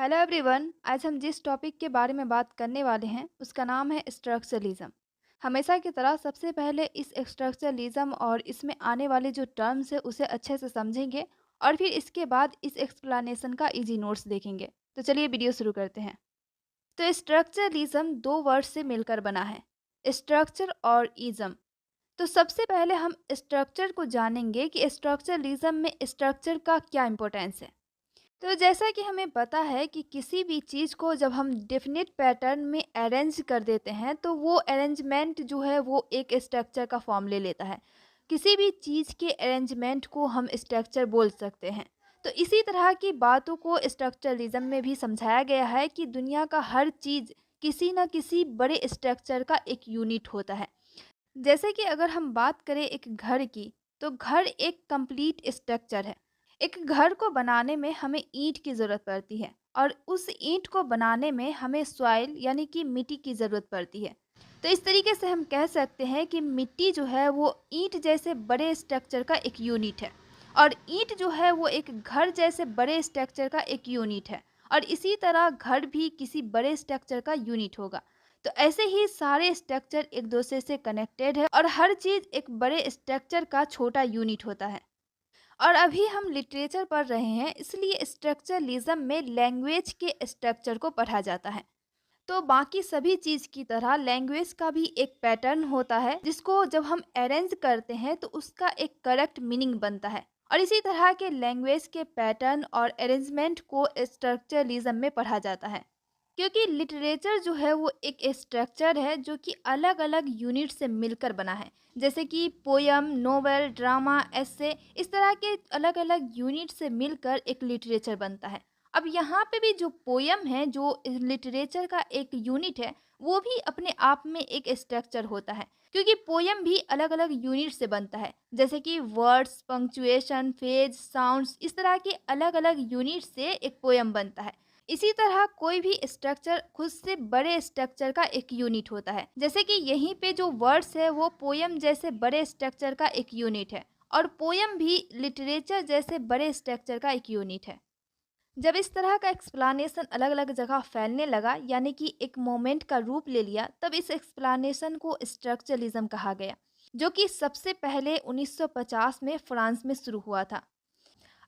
Hello everyone. आज हम जिस टॉपिक के बारे में बात करने वाले हैं उसका नाम है स्ट्रक्चरलिज्म। हमेशा की तरह सबसे पहले इस स्ट्रक्चरलिज्म और इसमें आने वाले जो टर्म्स है उसे अच्छे से समझेंगे और फिर इसके बाद इस एक्सप्लेनेशन का इजी नोट्स देखेंगे। तो चलिए वीडियो शुरू करते हैं। तो स्ट्रक्चरलिज्म दो वर्ड से मिलकर बना है, स्ट्रक्चर और इज्म। तो सबसे पहले हम स्ट्रक्चर को जानेंगे कि स्ट्रक्चरलिज्म में स्ट्रक्चर का क्या इम्पोर्टेंस है। तो जैसा कि हमें पता है कि किसी भी चीज़ को जब हम डेफिनेट पैटर्न में अरेंज कर देते हैं तो वो अरेंजमेंट जो है वो एक स्ट्रक्चर का फॉर्म ले लेता है। किसी भी चीज़ के अरेंजमेंट को हम स्ट्रक्चर बोल सकते हैं। तो इसी तरह की बातों को स्ट्रक्चरलिज्म में भी समझाया गया है कि दुनिया का हर चीज़ किसी न किसी बड़े स्ट्रक्चर का एक यूनिट होता है। जैसे कि अगर हम बात करें एक घर की, तो घर एक कंप्लीट स्ट्रक्चर है। एक घर को बनाने में हमें ईंट की ज़रूरत पड़ती है और उस ईंट को बनाने में हमें सॉइल यानी कि मिट्टी की ज़रूरत पड़ती है। तो इस तरीके से हम कह सकते हैं कि मिट्टी जो है वो ईंट जैसे बड़े स्ट्रक्चर का एक यूनिट है और ईंट जो है वो एक घर जैसे बड़े स्ट्रक्चर का एक यूनिट है। और इसी तरह घर भी किसी बड़े स्ट्रक्चर का यूनिट होगा। तो ऐसे ही सारे स्ट्रक्चर एक दूसरे से कनेक्टेड है और हर चीज़ एक बड़े स्ट्रक्चर का छोटा यूनिट होता है। और अभी हम लिटरेचर पढ़ रहे हैं, इसलिए स्ट्रक्चरलिज्म में लैंग्वेज के स्ट्रक्चर को पढ़ा जाता है। तो बाकी सभी चीज़ की तरह लैंग्वेज का भी एक पैटर्न होता है जिसको जब हम अरेंज करते हैं तो उसका एक करेक्ट मीनिंग बनता है। और इसी तरह के लैंग्वेज के पैटर्न और अरेंजमेंट को स्ट्रक्चरलिज्म में पढ़ा जाता है। क्योंकि लिटरेचर जो है वो एक स्ट्रक्चर है जो कि अलग अलग यूनिट से मिलकर बना है। जैसे कि पोयम, नोवेल, ड्रामा, एस्से, इस तरह के अलग अलग यूनिट से मिलकर एक लिटरेचर बनता है। अब यहाँ पे भी जो पोयम है, जो लिटरेचर का एक यूनिट है, वो भी अपने आप में एक स्ट्रक्चर होता है। क्योंकि पोयम भी अलग अलग यूनिट से बनता है, जैसे कि वर्ड्स, पंक्चुएशन, फेज, साउंड्स, इस तरह के अलग अलग यूनिट से एक पोयम बनता है। इसी तरह कोई भी स्ट्रक्चर खुद से बड़े स्ट्रक्चर का एक यूनिट होता है। जैसे कि यहीं पे जो वर्ड्स है वो पोयम जैसे बड़े स्ट्रक्चर का एक यूनिट है और पोयम भी लिटरेचर जैसे बड़े स्ट्रक्चर का एक यूनिट है। जब इस तरह का एक्सप्लानेशन अलग अलग जगह फैलने लगा, यानी कि एक मोमेंट का रूप ले लिया, तब इस एक्सप्लानेशन को स्ट्रक्चरलिज्म कहा गया, जो कि सबसे पहले 1950 में फ्रांस में शुरू हुआ था।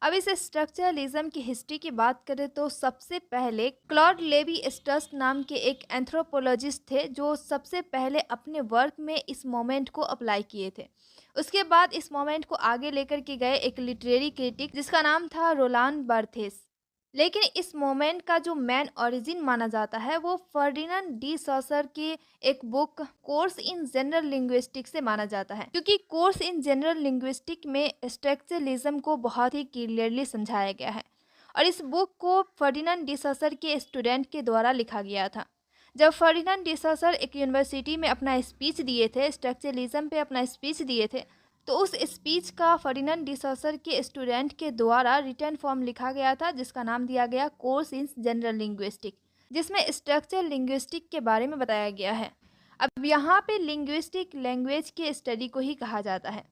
अब इस स्ट्रक्चरलिज्म की हिस्ट्री की बात करें तो सबसे पहले क्लॉड लेवी स्ट्रस नाम के एक एंथ्रोपोलॉजिस्ट थे जो सबसे पहले अपने वर्क में इस मोमेंट को अप्लाई किए थे। उसके बाद इस मोमेंट को आगे लेकर के गए एक लिटरेरी क्रिटिक जिसका नाम था रोलान बार्थेस। लेकिन इस मोमेंट का जो मेन ओरिजिन माना जाता है वो फर्डिनेंड डी सॉसर के एक book course in general linguistic से माना जाता है, क्योंकि कोर्स इन जनरल लिंग्विस्टिक में स्ट्रक्चरलिज्म को बहुत ही क्लियरली समझाया गया है। और इस बुक को फर्डिनेंड डी सॉसर के स्टूडेंट के द्वारा लिखा गया था। जब फर्डिनेंड डी सॉसर एक यूनिवर्सिटी में अपना स्पीच दिए थे, स्ट्रक्चरलिज्म पे अपना स्पीच दिए थे, तो उस स्पीच का फर्डिनेंड डी सॉसर के स्टूडेंट के द्वारा रिटर्न फॉर्म लिखा गया था जिसका नाम दिया गया कोर्स इन जनरल लिंग्विस्टिक, जिसमें स्ट्रक्चर लिंग्विस्टिक के बारे में बताया गया है। अब यहाँ पे लिंग्विस्टिक लैंग्वेज के स्टडी को ही कहा जाता है।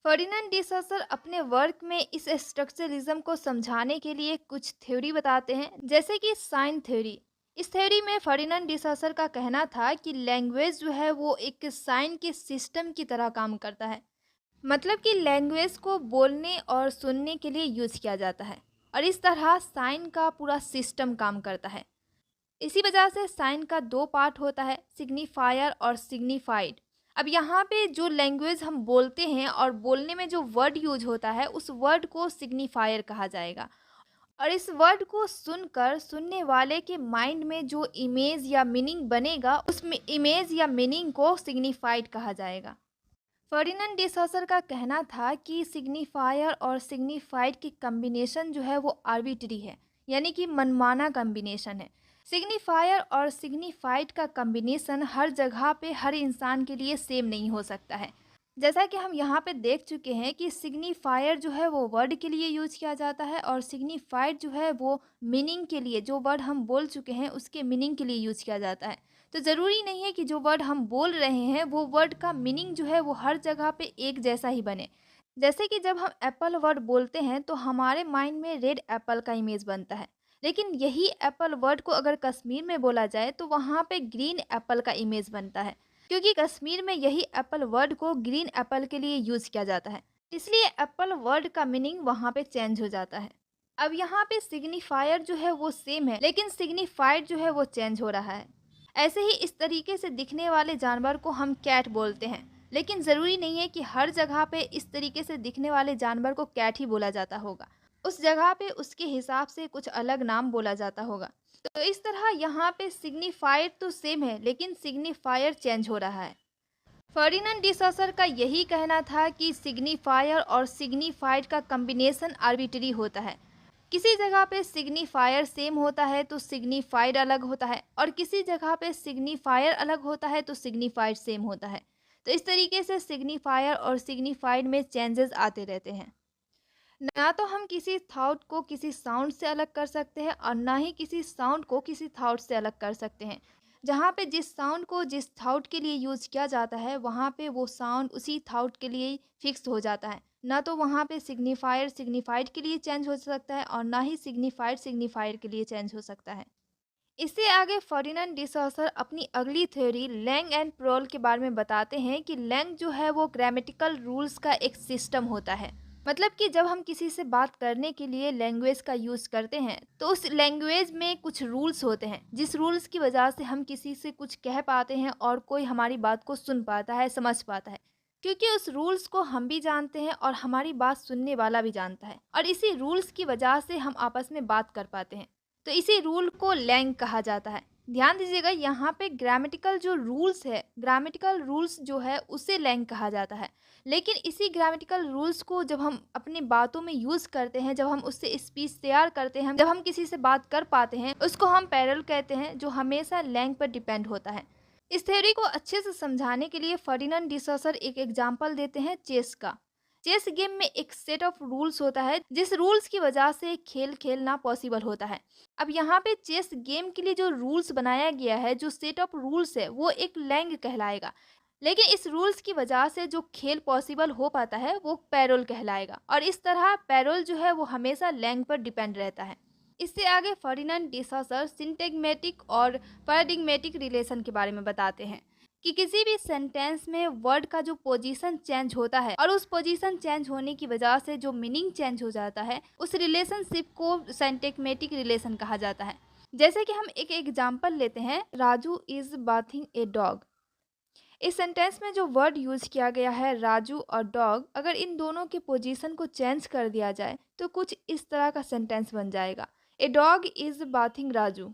फर्डिनेंड डी सॉसर अपने वर्क में इस स्ट्रक्चरलिज्म को समझाने के लिए कुछ थ्योरी बताते हैं, जैसे कि साइन थ्योरी। इस थ्योरी में फर्डिनेंड डी सॉसर का कहना था कि लैंग्वेज जो है वो एक साइन के सिस्टम की तरह काम करता है। मतलब कि लैंग्वेज को बोलने और सुनने के लिए यूज किया जाता है और इस तरह साइन का पूरा सिस्टम काम करता है। इसी वजह से साइन का दो पार्ट होता है, सिग्निफायर और सिग्निफाइड। अब यहाँ पे जो लैंग्वेज हम बोलते हैं और बोलने में जो वर्ड यूज होता है उस वर्ड को सिग्निफायर कहा जाएगा। और इस वर्ड को सुनकर सुनने वाले के माइंड में जो इमेज या मीनिंग बनेगा उस इमेज या मीनिंग को सिग्निफाइड कहा जाएगा। फर्डिनेंड डी सॉसर का कहना था कि सिग्निफायर और सिग्निफाइड की कम्बिनेशन जो है वो आर्बिट्री है, यानी कि मनमाना कम्बिनेशन है। सिग्निफायर और सिग्निफाइड का कम्बिनेशन हर जगह पे हर इंसान के लिए सेम नहीं हो सकता है। जैसा कि हम यहाँ पे देख चुके हैं कि सिग्निफायर जो है वो वर्ड के लिए यूज किया जाता है और सिग्निफाइड जो है वो मीनिंग के लिए, जो वर्ड हम बोल चुके हैं उसके मीनिंग के लिए यूज किया जाता है। तो ज़रूरी नहीं है कि जो वर्ड हम बोल रहे हैं वो वर्ड का मीनिंग जो है वो हर जगह पे एक जैसा ही बने। जैसे कि जब हम एप्पल वर्ड बोलते हैं तो हमारे माइंड में रेड एप्पल का इमेज बनता है। लेकिन यही एप्पल वर्ड को अगर कश्मीर में बोला जाए तो वहाँ पे ग्रीन एप्पल का इमेज बनता है, क्योंकि कश्मीर में यही एप्पल वर्ड को ग्रीन एप्पल के लिए यूज किया जाता है। इसलिए एप्पल वर्ड का मीनिंग वहाँ पे चेंज हो जाता है। अब यहाँ पे सिग्निफायर जो है वो सेम है, लेकिन सिग्निफाइड जो है वो चेंज हो रहा है। ऐसे ही इस तरीके से दिखने वाले जानवर को हम कैट बोलते हैं, लेकिन ज़रूरी नहीं है कि हर जगह पे इस तरीके से दिखने वाले जानवर को कैट ही बोला जाता होगा। उस जगह पे उसके हिसाब से कुछ अलग नाम बोला जाता होगा। तो इस तरह यहाँ पे सिग्निफायर तो सेम है, लेकिन सिग्निफायर चेंज हो रहा है। फर्डिनेंड डी सॉसर का यही कहना था कि सिग्निफायर और सिग्निफाइड का कॉम्बिनेशन आर्बिट्री होता है। किसी जगह पे सिग्निफायर सेम होता है तो सिग्निफाइड अलग होता है, और किसी जगह पे सिग्निफायर अलग होता है तो सिग्निफाइड सेम होता है। तो इस तरीके से सिग्निफायर और सिग्निफाइड में चेंजेस आते रहते हैं। ना तो हम किसी थॉट को किसी साउंड से अलग कर सकते हैं, और ना ही किसी साउंड को किसी थॉट से अलग कर सकते हैं। जहाँ पे जिस साउंड को जिस थॉट के लिए यूज़ किया जाता है, वहाँ पे वो साउंड उसी थॉट के लिए फिक्स हो जाता है। ना तो वहाँ पे सिग्निफायर सिग्निफाइड के लिए चेंज हो सकता है, और ना ही सिग्निफाइड सिग्निफायर के लिए चेंज हो सकता है। इससे आगे फर्डिनेंड डी सॉसर अपनी अगली थ्योरी लैंग एंड प्रोल के बारे में बताते हैं कि लैंग जो है वो ग्रामेटिकल रूल्स का एक सिस्टम होता है। मतलब कि जब हम किसी से बात करने के लिए लैंग्वेज का यूज़ करते हैं तो उस लैंग्वेज में कुछ रूल्स होते हैं, जिस रूल्स की वजह से हम किसी से कुछ कह पाते हैं और कोई हमारी बात को सुन पाता है, समझ पाता है। क्योंकि उस रूल्स को हम भी जानते हैं और हमारी बात सुनने वाला भी जानता है, और इसी रूल्स की वजह से हम आपस में बात कर पाते हैं। तो इसी रूल को लैंग कहा जाता है। ध्यान दीजिएगा, यहाँ पे ग्रामेटिकल जो रूल्स है, ग्रामेटिकल रूल्स जो है उसे लैंग कहा जाता है। लेकिन इसी ग्रामेटिकल रूल्स को जब हम अपनी बातों में यूज़ करते हैं, जब हम उससे स्पीच तैयार करते हैं, जब हम किसी से बात कर पाते हैं, उसको हम पैरेलल कहते हैं, जो हमेशा लैंग पर डिपेंड होता है। इस थ्योरी को अच्छे से समझाने के लिए फर्डिनेंड डी सॉसर एक एग्जाम्पल देते हैं चेस का। चेस गेम में एक सेट ऑफ रूल्स होता है, जिस रूल्स की वजह से खेल खेलना पॉसिबल होता है। अब यहाँ पे चेस गेम के लिए जो रूल्स बनाया गया है, जो सेट ऑफ रूल्स है, वो एक लैंग कहलाएगा। लेकिन इस रूल्स की वजह से जो खेल पॉसिबल हो पाता है वो पैरोल कहलाएगा, और इस तरह पैरोल जो है वो हमेशा लैंग पर डिपेंड रहता है। इससे आगे फर्डिनेंड डी सॉसर सिंटैग्मेटिक और पैराडिग्मेटिक रिलेशन के बारे में बताते हैं कि किसी भी सेंटेंस में वर्ड का जो पोजीशन चेंज होता है, और उस पोजीशन चेंज होने की वजह से जो मीनिंग चेंज हो जाता है, उस रिलेशनशिप को सिंटैग्मेटिक रिलेशन कहा जाता है। जैसे कि हम एक एग्जांपल लेते हैं, Raju is bathing a dog. इस सेंटेंस में जो वर्ड यूज किया गया है राजू और डॉग, अगर इन दोनों के पोजीशन को चेंज कर दिया जाए तो कुछ इस तरह का सेंटेंस बन जाएगा, a dog is bathing Raju.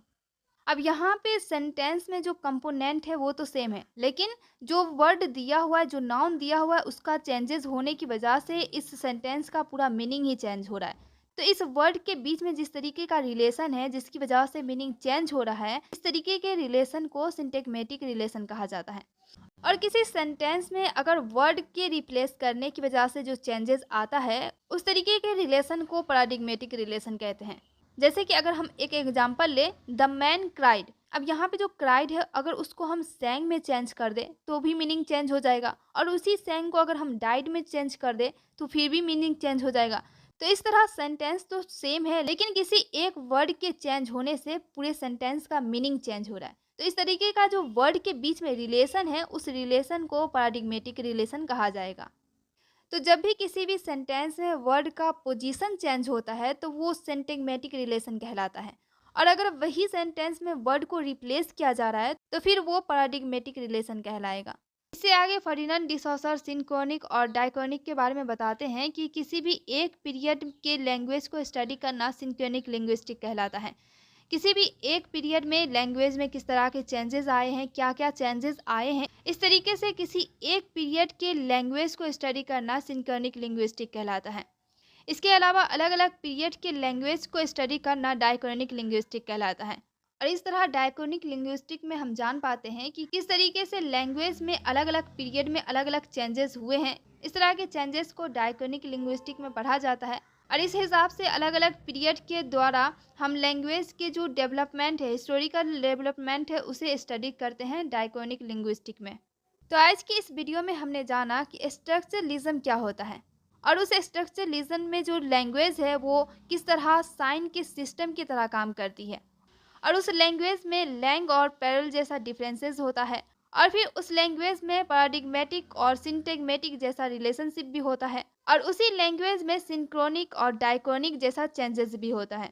अब यहाँ पे सेंटेंस में जो कंपोनेंट है वो तो सेम है, लेकिन जो वर्ड दिया हुआ है, जो नाउन दिया हुआ है, उसका चेंजेस होने की वजह से इस सेंटेंस का पूरा मीनिंग ही चेंज हो रहा है। तो इस वर्ड के बीच में जिस तरीके का रिलेशन है, जिसकी वजह से मीनिंग चेंज हो रहा है, इस तरीके के रिलेशन को सिंटैग्मेटिक रिलेशन कहा जाता है। और किसी सेंटेंस में अगर वर्ड के रिप्लेस करने की वजह से जो चेंजेस आता है, उस तरीके के रिलेशन को पैराडिग्मेटिक रिलेशन कहते हैं। जैसे कि अगर हम एक एग्जांपल ले, द मैन क्राइड। अब यहाँ पे जो क्राइड है, अगर उसको हम सैंग में चेंज कर दे तो भी मीनिंग चेंज हो जाएगा, और उसी सैंग को अगर हम डाइड में चेंज कर दे तो फिर भी मीनिंग चेंज हो जाएगा। तो इस तरह सेंटेंस तो सेम है, लेकिन किसी एक वर्ड के चेंज होने से पूरे सेंटेंस का मीनिंग चेंज हो रहा है। तो इस तरीके का जो वर्ड के बीच में रिलेशन है, उस रिलेशन को पैराडिग्मेटिक रिलेशन कहा जाएगा। तो जब भी किसी भी सेंटेंस में वर्ड का पोजीशन चेंज होता है तो वो सिंटैग्मेटिक रिलेशन कहलाता है, और अगर वही सेंटेंस में वर्ड को रिप्लेस किया जा रहा है तो फिर वो पैराडिग्मेटिक रिलेशन कहलाएगा। इससे आगे फर्डिनेंड डी सॉसर सिंक्रोनिक और डायक्रोनिक के बारे में बताते हैं कि किसी भी एक पीरियड के लैंग्वेज को स्टडी करना सिंक्रोनिक लिंग्विस्टिक कहलाता है। किसी भी एक पीरियड में लैंग्वेज में किस तरह के चेंजेस आए हैं, क्या क्या चेंजेस आए हैं, इस तरीके से किसी एक पीरियड के लैंग्वेज को स्टडी करना सिंक्रोनिक लिंग्विस्टिक कहलाता है। इसके अलावा अलग अलग पीरियड के लैंग्वेज को स्टडी करना डायक्रोनिक लिंग्विस्टिक कहलाता है। और इस तरह डायक्रोनिक लिंग्विस्टिक में हम जान पाते हैं कि किस तरीके से लैंग्वेज में अलग अलग पीरियड में अलग अलग चेंजेस हुए हैं। इस तरह के चेंजेस को डायक्रोनिक लिंग्विस्टिक में पढ़ा जाता है, और इस हिसाब से अलग अलग पीरियड के द्वारा हम लैंग्वेज के जो डेवलपमेंट है, हिस्टोरिकल डेवलपमेंट है, उसे स्टडी करते हैं डायक्रोनिक लिंग्विस्टिक में। तो आज की इस वीडियो में हमने जाना कि स्ट्रक्चरलिज्म क्या होता है, और उस स्ट्रक्चरलिज्म में जो लैंग्वेज है वो किस तरह साइन के सिस्टम की तरह काम करती है। और उस लैंग्वेज में लैंग और पैरल जैसा डिफरेंसेस होता है। और फिर उस लैंग्वेज में पैराडिग्मेटिक और सिंटैग्मेटिक जैसा रिलेशनशिप भी होता है। और उसी लैंग्वेज में सिंक्रोनिक और डाइक्रोनिक जैसा चेंजेस भी होता है।